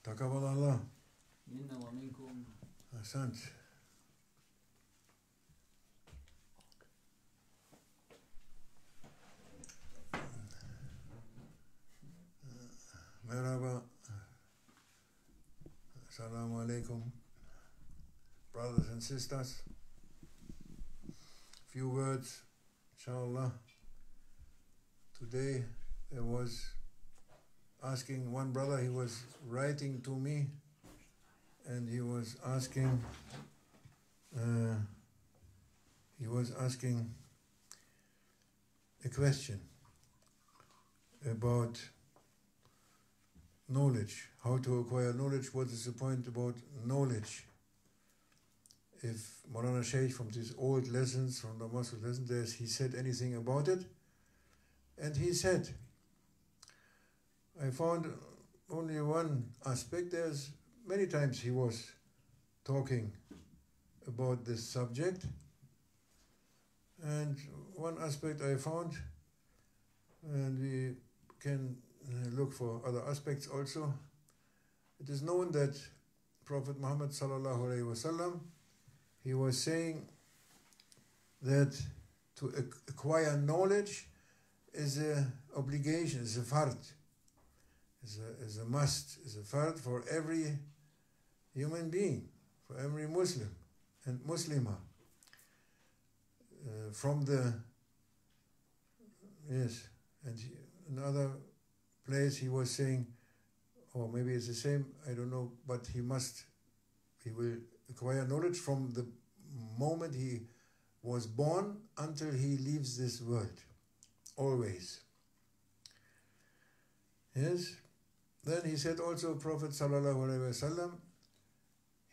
تقبل الله منا ومنكم. أحسنت. Merhaba. Assalamu alaikum. Brothers and sisters. Few words, inshallah. Today there was asking one brother, he was writing to me and he was asking a question about knowledge, how to acquire knowledge, what is the point about knowledge. If Maulana Sheikh from these old lessons, from the Muslim lessons, he said anything about it, and he said, I found only one aspect. There's many times he was talking about this subject, and one aspect I found, and we can look for other aspects also. It is known that Prophet Muhammad sallallahu alaihi wasallam, he was saying that to acquire knowledge is an obligation, is a fard, is a must, is a fard for every human being, for every Muslim and Muslimah. And another place he was saying, or maybe it's the same, I don't know, but he will acquire knowledge from the moment he was born until he leaves this world, always. Yes. Then he said also, Prophet sallallahu alaihi wasallam,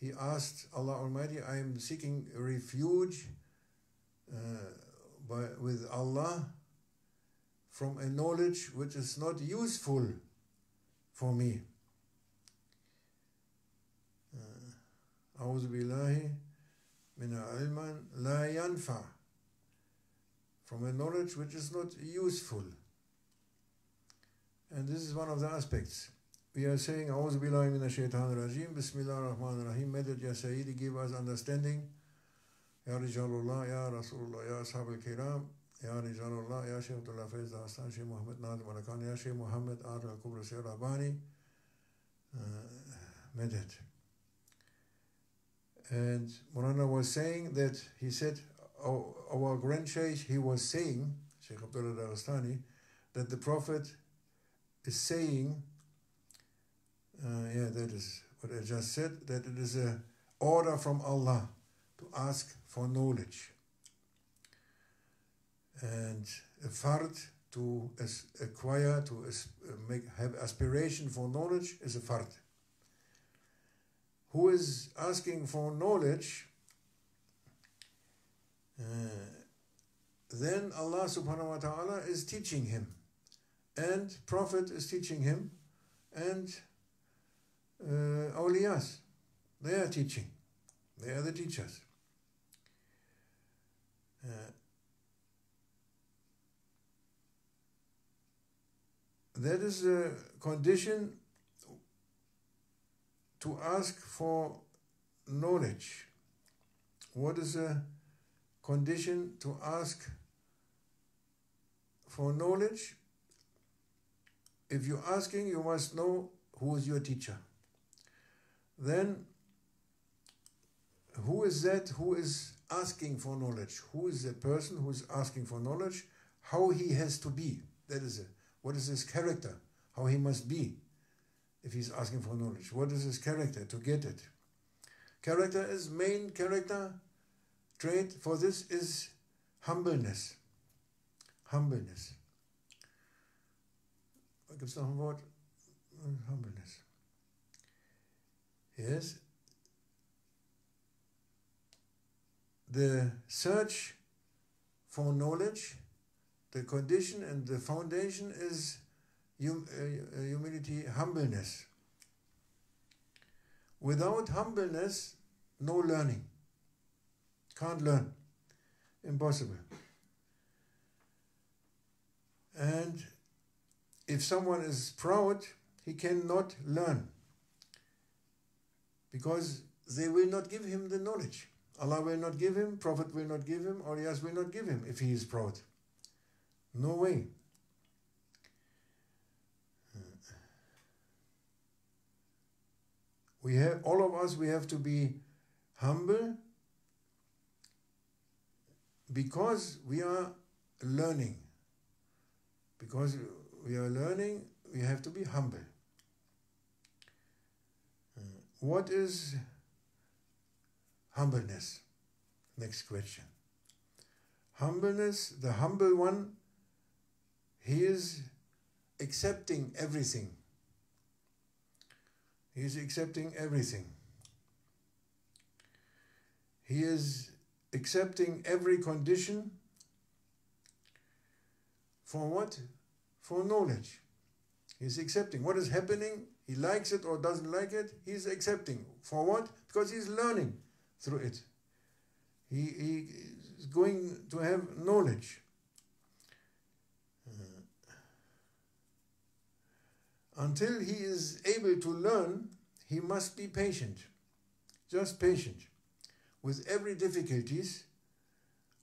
he asked Allah Almighty, I am seeking refuge with Allah from a knowledge which is not useful for me. أعوذ بالله من علم لا ينفع, from a knowledge which is not useful. And this is one of the aspects. We are saying أعوذ بالله من الشيطان الرجيم بسم الله الرحمن الرحيم. Medit Ya Sayyidi, give us understanding. Ya Rijalullah, Ya Rasulullah, Ya Ashab al-Kiram, Ya Rijalullah, Ya Sheikh Abdullah Faiz Hassan, Sheikh Muhammad Nadim Alakan, Ya Sheikh Muhammad Ar al-Kubra Sheikh Rabani. Medit. And Maulana was saying that, he said, our Grand Sheikh, he was saying, Sheikh Abdullah Darastani, that the Prophet is saying, that is what I just said, that it is an order from Allah to ask for knowledge. And a fard to acquire, to have aspiration for knowledge is a fard. Who is asking for knowledge, then Allah subhanahu wa ta'ala is teaching him, and Prophet is teaching him, and awliyas, they are teaching, they are the teachers. That is a condition to ask for knowledge. What is a condition to ask for knowledge? If you're asking, you must know who is your teacher. Then, who is that who is asking for knowledge? Who is the person who is asking for knowledge? How he has to be. That is it. What is his character? How he must be if he's asking for knowledge. What is his character to get it? Character is main character trait for this is humbleness. Humbleness. Gibt es noch ein Wort? Humbleness. Yes. The search for knowledge, the condition and the foundation is humility, humbleness. Without humbleness, no learning. Can't learn. Impossible. And if someone is proud, he cannot learn. because they will not give him the knowledge. Allah will not give him, Prophet will not give him, awliyas will not give him if he is proud. No way. All of us, we have to be humble because we are learning. Because we are learning, we have to be humble. What is humbleness? Next question. Humbleness, the humble one, he is accepting everything. He is accepting everything. He is accepting every condition. For what? For knowledge. He is accepting what is happening. He likes it or doesn't like it. He is accepting. For what? Because he is learning through it. He is going to have knowledge. Until he is able to learn, he must be patient. Just patient. With every difficulties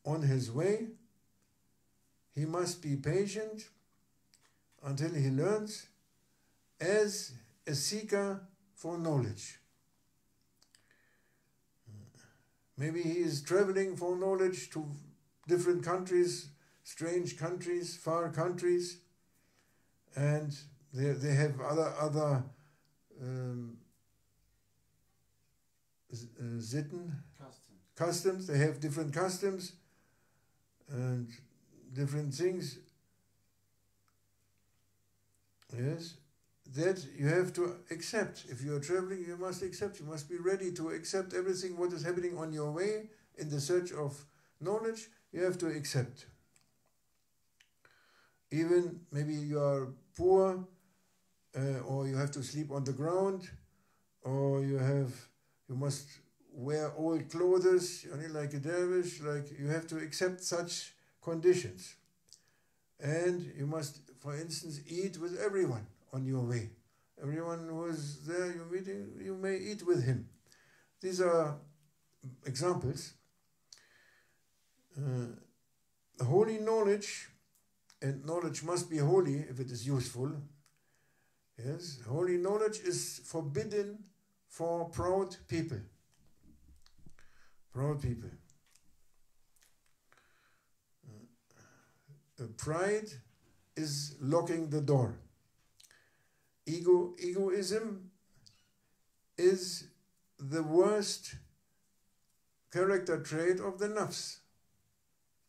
on his way, he must be patient until he learns as a seeker for knowledge. Maybe he is traveling for knowledge to different countries, strange countries, far countries, and they have other Sitten, customs. They have different customs and different things. Yes, that you have to accept. If you are traveling, you must accept. You must be ready to accept everything what is happening on your way in the search of knowledge. You have to accept. Even maybe you are poor, or you have to sleep on the ground, or you must wear old clothes, only like a dervish. Like you have to accept such conditions, and you must, for instance, eat with everyone on your way. Everyone who is there, you're meeting, you may eat with him. These are examples. Holy knowledge, and knowledge must be holy if it is useful. Yes, holy knowledge is forbidden for proud people. Proud people. Pride is locking the door. Egoism is the worst character trait of the nafs.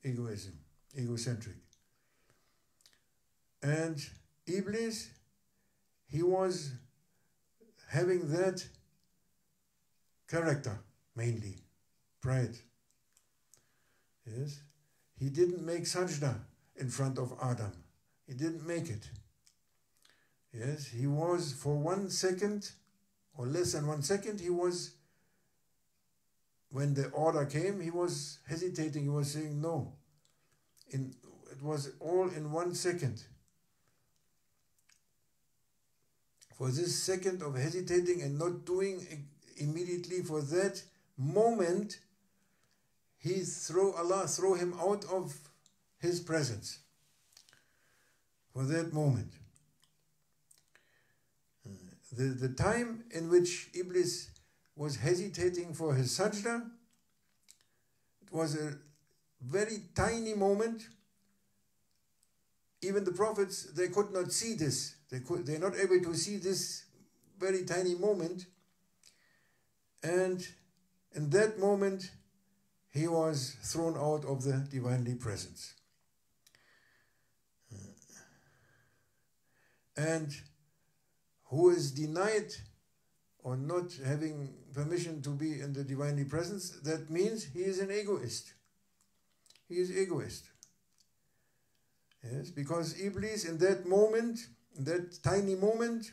Egoism, egocentric. And Iblis, he was having that character mainly, pride. Yes, he didn't make sajda in front of Adam. He didn't make it. Yes, he was for 1 second or less than 1 second, he was, when the order came, he was hesitating, he was saying no. It was all in 1 second. For this second of hesitating and not doing immediately, for that moment, Allah throw him out of his presence. For that moment. The time in which Iblis was hesitating for his sajda, it was a very tiny moment. Even the prophets, they could not see this. They're not able to see this very tiny moment. And in that moment, he was thrown out of the divinely presence. And who is denied or not having permission to be in the divinely presence, that means he is an egoist. He is egoist. Yes, because Iblis in that moment, in that tiny moment,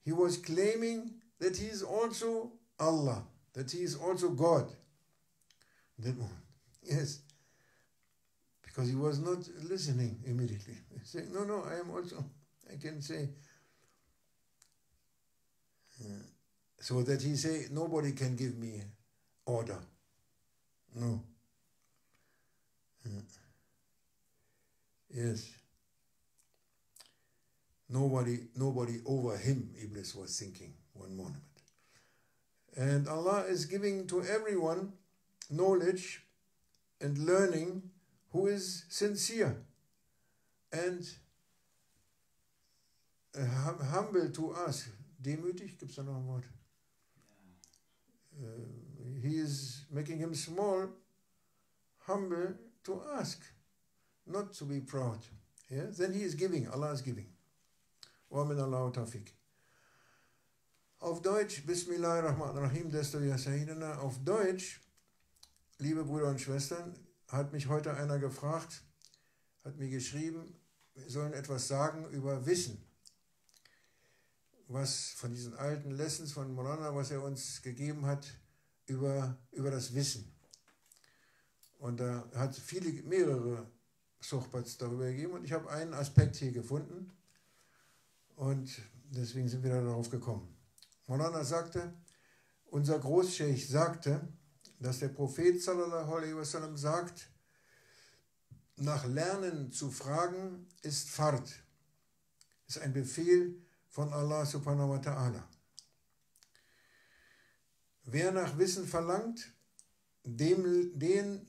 he was claiming that he is also Allah, that he is also God. In that moment. Yes. Because he was not listening immediately. Saying, no, I am also, I can say, So that he say, nobody can give me order. No. Yes. Nobody over him, Iblis was thinking one moment. And Allah is giving to everyone knowledge and learning who is sincere and humble to us. Demütig, gibt es da noch ein Wort? He is making him small, humble to ask, not to be proud. Yeah? Then he is giving, Allah is giving. Wa min Allah tawfiq. Auf Deutsch, Bismillahirrahmanirrahim, desto ya Sayyidina. Auf Deutsch, liebe Brüder und Schwestern, hat mich heute einer gefragt, hat mir geschrieben, wir sollen etwas sagen über Wissen. Was von diesen alten Lessons von Maulana, was er uns gegeben hat, über das Wissen. Und er hat mehrere Sohbats darüber gegeben und ich habe einen Aspekt hier gefunden und deswegen sind wir darauf gekommen. Maulana sagte, unser Großscheich sagte, dass der Prophet sallallahu alaihi wasallam sagt, nach Lernen zu fragen ist Fard, ist ein Befehl von Allah subhanahu wa ta'ala. Wer nach Wissen verlangt, denjenigen,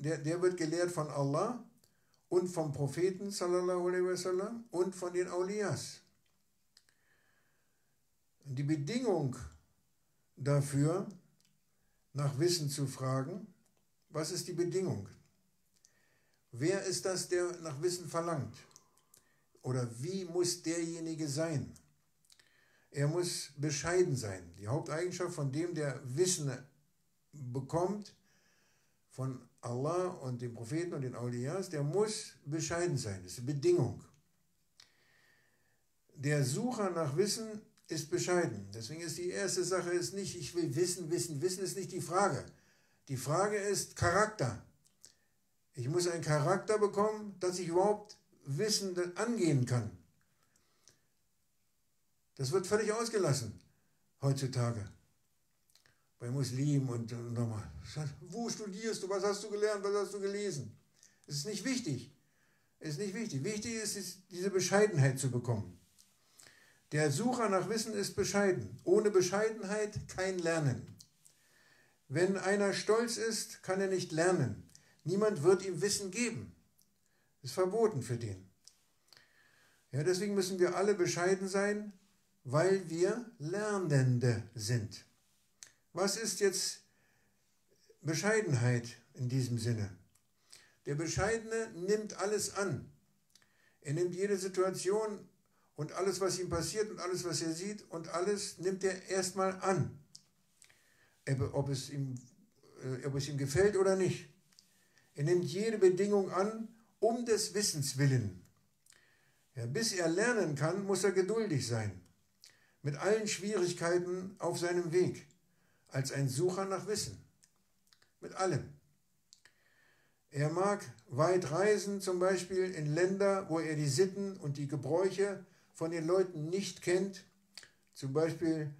der wird gelehrt von Allah und vom Propheten sallallahu alaihi wasallam und von den Awliyas. Die Bedingung dafür, nach Wissen zu fragen, was ist die Bedingung? Wer ist das, der nach Wissen verlangt? Oder wie muss derjenige sein? Er muss bescheiden sein. Die Haupteigenschaft von dem, der Wissen bekommt, von Allah und den Propheten und den Awliyas, der muss bescheiden sein. Das ist eine Bedingung. Der Sucher nach Wissen ist bescheiden. Deswegen ist die erste Sache ist nicht, ich will wissen. Wissen ist nicht die Frage. Die Frage ist Charakter. Ich muss einen Charakter bekommen, dass ich überhaupt Wissen angehen kann. Das wird völlig ausgelassen heutzutage. Bei Muslimen und nochmal. Wo studierst du? Was hast du gelernt? Was hast du gelesen? Es ist nicht wichtig. Es ist nicht wichtig. Wichtig ist, diese Bescheidenheit zu bekommen. Der Sucher nach Wissen ist bescheiden. Ohne Bescheidenheit kein Lernen. Wenn einer stolz ist, kann er nicht lernen. Niemand wird ihm Wissen geben. Ist verboten für den. Ja, deswegen müssen wir alle bescheiden sein, weil wir Lernende sind. Was ist jetzt Bescheidenheit in diesem Sinne? Der Bescheidene nimmt alles an. Er nimmt jede Situation und alles, was ihm passiert und alles, was er sieht und alles nimmt er erstmal an. Ob es ihm gefällt oder nicht. Er nimmt jede Bedingung an, um des Wissens willen. Ja, bis er lernen kann, muss er geduldig sein. Mit allen Schwierigkeiten auf seinem Weg. Als ein Sucher nach Wissen. Mit allem. Er mag weit reisen, zum Beispiel in Länder, wo er die Sitten und die Gebräuche von den Leuten nicht kennt. Zum Beispiel,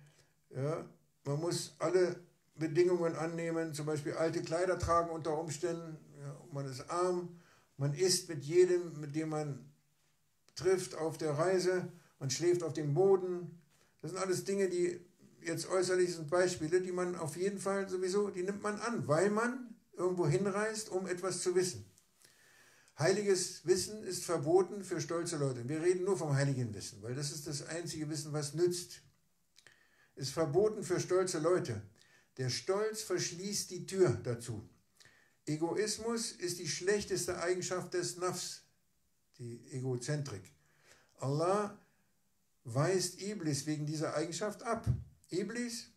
ja, man muss alle Bedingungen annehmen, zum Beispiel alte Kleider tragen unter Umständen, ja, man ist arm, man isst mit jedem, mit dem man trifft auf der Reise, man schläft auf dem Boden. Das sind alles Dinge, die jetzt äußerlich sind Beispiele, die man auf jeden Fall sowieso, die nimmt man an, weil man irgendwo hinreist, um etwas zu wissen. Heiliges Wissen ist verboten für stolze Leute. Wir reden nur vom heiligen Wissen, weil das ist das einzige Wissen, was nützt. Ist verboten für stolze Leute. Der Stolz verschließt die Tür dazu. Egoismus ist die schlechteste Eigenschaft des Nafs, die Egozentrik. Allah weist Iblis wegen dieser Eigenschaft ab. Iblis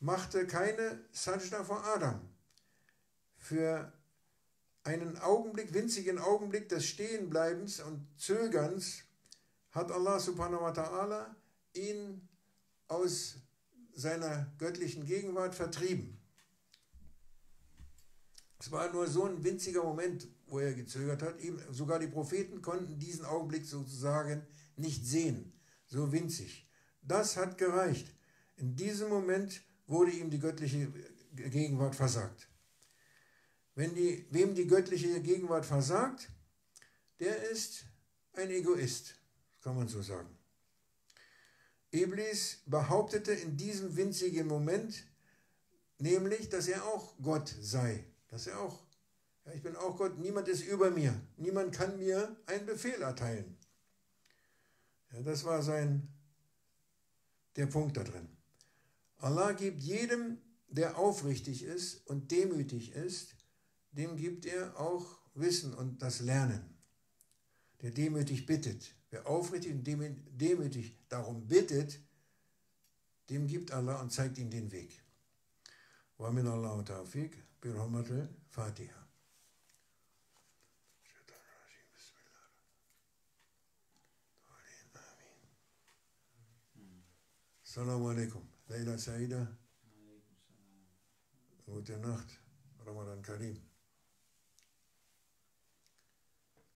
machte keine Sajda vor Adam. Für einen Augenblick, winzigen Augenblick des Stehenbleibens und Zögerns hat Allah subhanahu wa ta'ala ihn aus seiner göttlichen Gegenwart vertrieben. Es war nur so ein winziger Moment, wo er gezögert hat. Sogar die Propheten konnten diesen Augenblick sozusagen nicht sehen. So winzig. Das hat gereicht. In diesem Moment wurde ihm die göttliche Gegenwart versagt. Wem die göttliche Gegenwart versagt, der ist ein Egoist, kann man so sagen. Iblis behauptete in diesem winzigen Moment nämlich, dass er auch Gott sei. Dass er auch, ja, ich bin auch Gott, niemand ist über mir. Niemand kann mir einen Befehl erteilen. Ja, das war der Punkt da drin. Allah gibt jedem, der aufrichtig ist und demütig ist, dem gibt er auch Wissen und das Lernen. Der demütig bittet. Wer aufrichtig und demütig darum bittet, dem gibt Allah und zeigt ihm den Weg. Wa min Allah tawfiq bi rahmatil Fatiha. Assalamu alaikum. Leila Saida. Gute Nacht. Ramadan Karim.